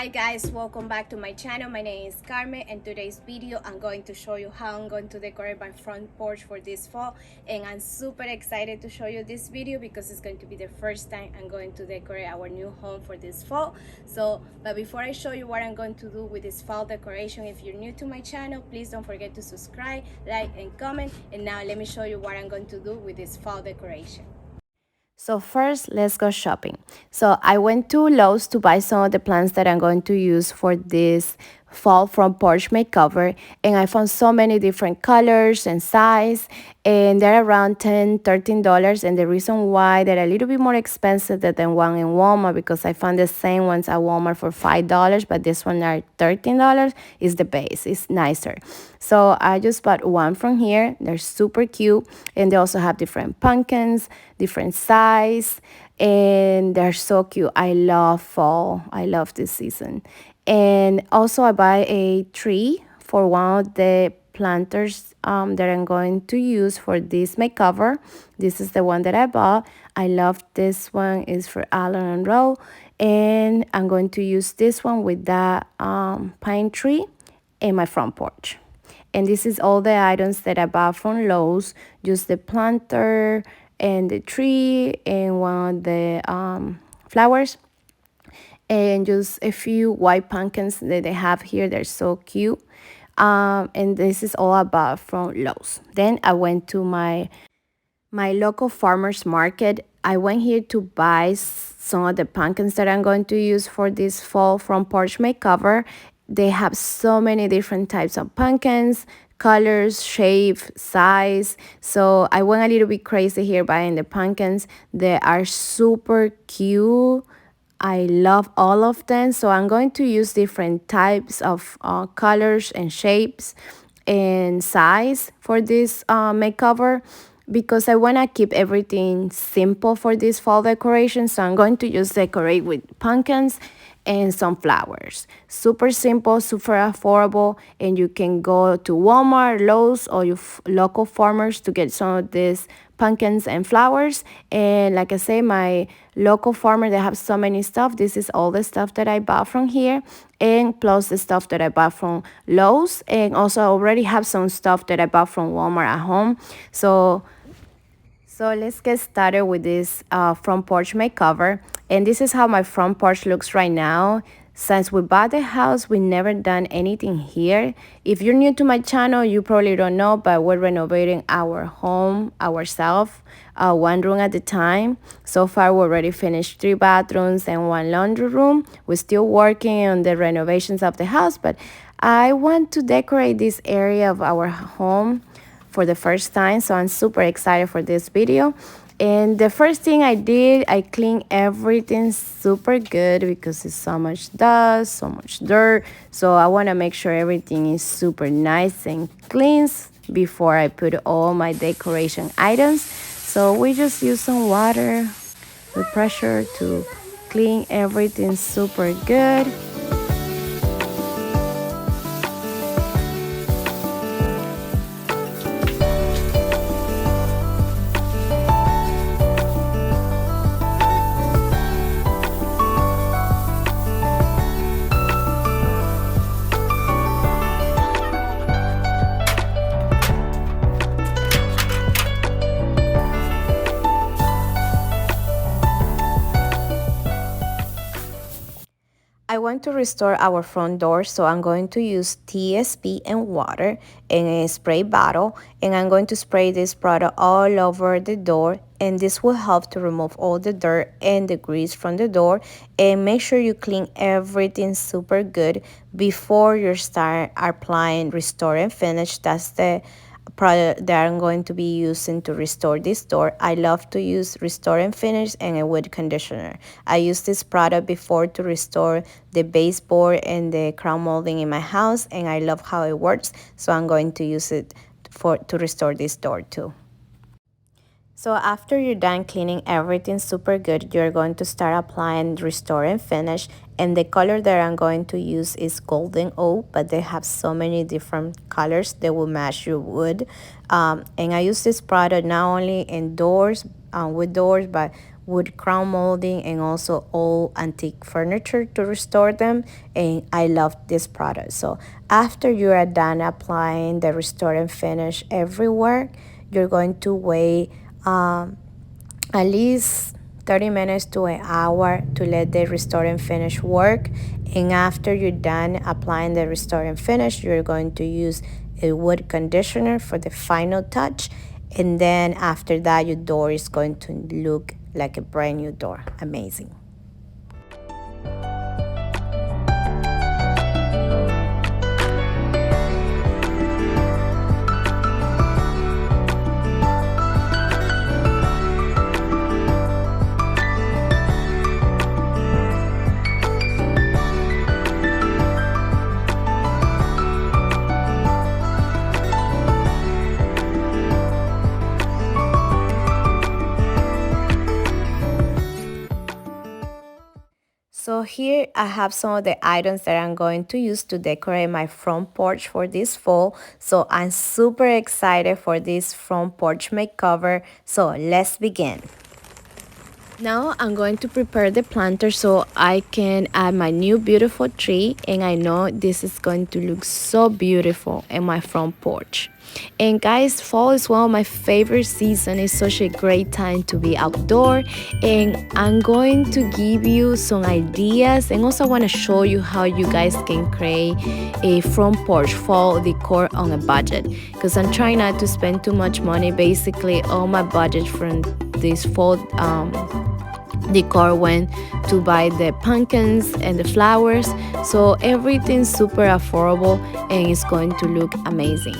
guys, welcome back to my channel. My name is Carmen, and today's video I'm going to show you how I'm going to decorate my front porch for this fall. And I'm super excited to show you this video because it's going to be the first time I'm going to decorate our new home for this fall. But before I show you what I'm going to do with this fall decoration, if you're new to my channel, please don't forget to subscribe, like, and comment. And now let me show you what I'm going to do with this fall decoration. So first, let's go shopping. So I went to Lowe's to buy some of the plants that I'm going to use for this fall front porch makeover, and I found so many different colors and size, and they're around $10–13. And the reason why they're a little bit more expensive than the one in Walmart, because I found the same ones at Walmart for $5, but this one are $13, is the base. It's nicer. So I just bought one from here. They're super cute, and they also have different pumpkins, different size, and they're so cute. I love fall. I love this season. And also I buy a tree for one of the planters that I'm going to use for this makeover. This is the one that I bought. I love this one. It's for Allen & Rowe, and I'm going to use this one with that pine tree in my front porch. And this is all the items that I bought from Lowe's. Just the planter and the tree and one of the flowers, and just a few white pumpkins that they have here. They're so cute. And this is all I bought from Lowe's. Then I went to my local farmers market. I went here to buy some of the pumpkins that I'm going to use for this fall front porch makeover. They have so many different types of pumpkins, colors, shape, size. So I went a little bit crazy here buying the pumpkins. They are super cute. I love all of them. So I'm going to use different types of colors and shapes and size for this makeover, because I want to keep everything simple for this fall decoration. So I'm going to just decorate with pumpkins and some flowers. Super simple, super affordable, and you can go to Walmart, Lowe's, or your local farmers to get some of these pumpkins and flowers. And like I say, my local farmer, they have so many stuff. This is all the stuff that I bought from here, and plus the stuff that I bought from Lowe's, and also I already have some stuff that I bought from Walmart at home. So let's get started with this front porch makeover. And this is how my front porch looks right now. Since we bought the house, we never done anything here. If you're new to my channel, you probably don't know, but we're renovating our home ourselves, one room at a time. So far, we already finished 3 bathrooms and 1 laundry room. We're still working on the renovations of the house, but I want to decorate this area of our home for the first time, so I'm super excited for this video. And the first thing I did, I cleaned everything super good because it's so much dust, so much dirt. So I want to make sure everything is super nice and clean before I put all my decoration items. So we just use some water with pressure to clean everything super good. I want to restore our front door, so I'm going to use TSP and water in a spray bottle, and I'm going to spray this product all over the door, and this will help to remove all the dirt and the grease from the door. And make sure you clean everything super good before you start applying restore and finish. That's the product that I'm going to be using to restore this door. I love to use restore and finish and a wood conditioner. I used this product before to restore the baseboard and the crown molding in my house, and I love how it works, so I'm going to use it to restore this door too. So after you're done cleaning everything super good, you're going to start applying restore and finish. And the color that I'm going to use is golden oak, but they have so many different colors that will match your wood. And I use this product not only in doors, with doors, but wood crown molding and also old antique furniture to restore them, and I love this product. So after you are done applying the restore and finish everywhere, you're going to wait at least 30 minutes to an hour to let the restore and finish work. And after you're done applying the restore and finish, you're going to use a wood conditioner for the final touch. And then after that, your door is going to look like a brand new door. Amazing. So here I have some of the items that I'm going to use to decorate my front porch for this fall. So I'm super excited for this front porch makeover. So let's begin. Now I'm going to prepare the planter so I can add my new beautiful tree, and I know this is going to look so beautiful in my front porch. And guys, fall is one of my favorite seasons. It's such a great time to be outdoor, and I'm going to give you some ideas and also want to show you how you guys can create a front porch fall decor on a budget, because I'm trying not to spend too much money. Basically all my budget from this fall decor went to buy the pumpkins and the flowers, so everything's super affordable and it's going to look amazing.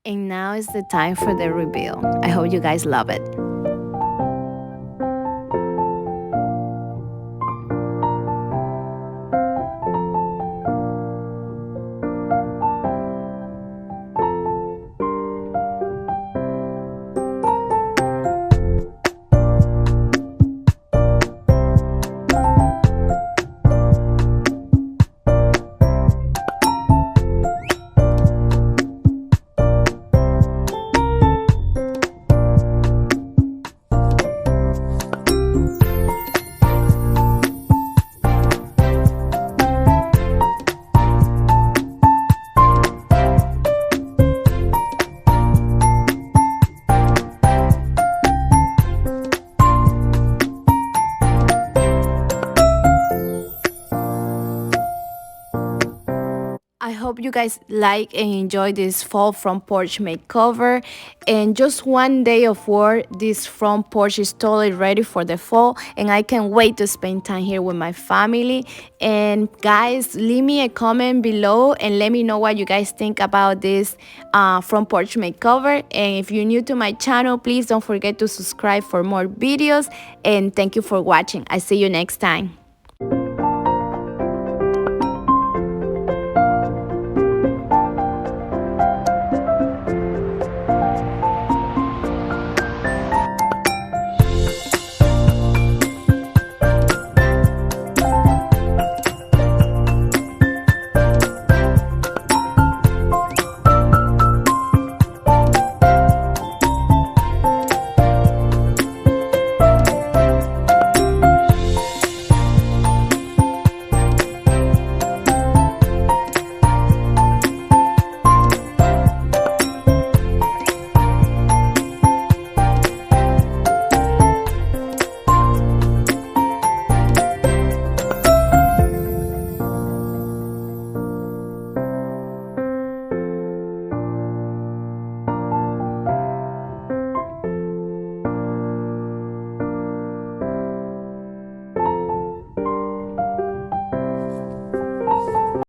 And now is the time for the reveal. I hope you guys love it. I hope you guys like and enjoy this fall front porch makeover. And just one day of work, this front porch is totally ready for the fall, and I can't wait to spend time here with my family. And guys, leave me a comment below and let me know what you guys think about this front porch makeover. And if you're new to my channel, please don't forget to subscribe for more videos, and thank you for watching. I see you next time.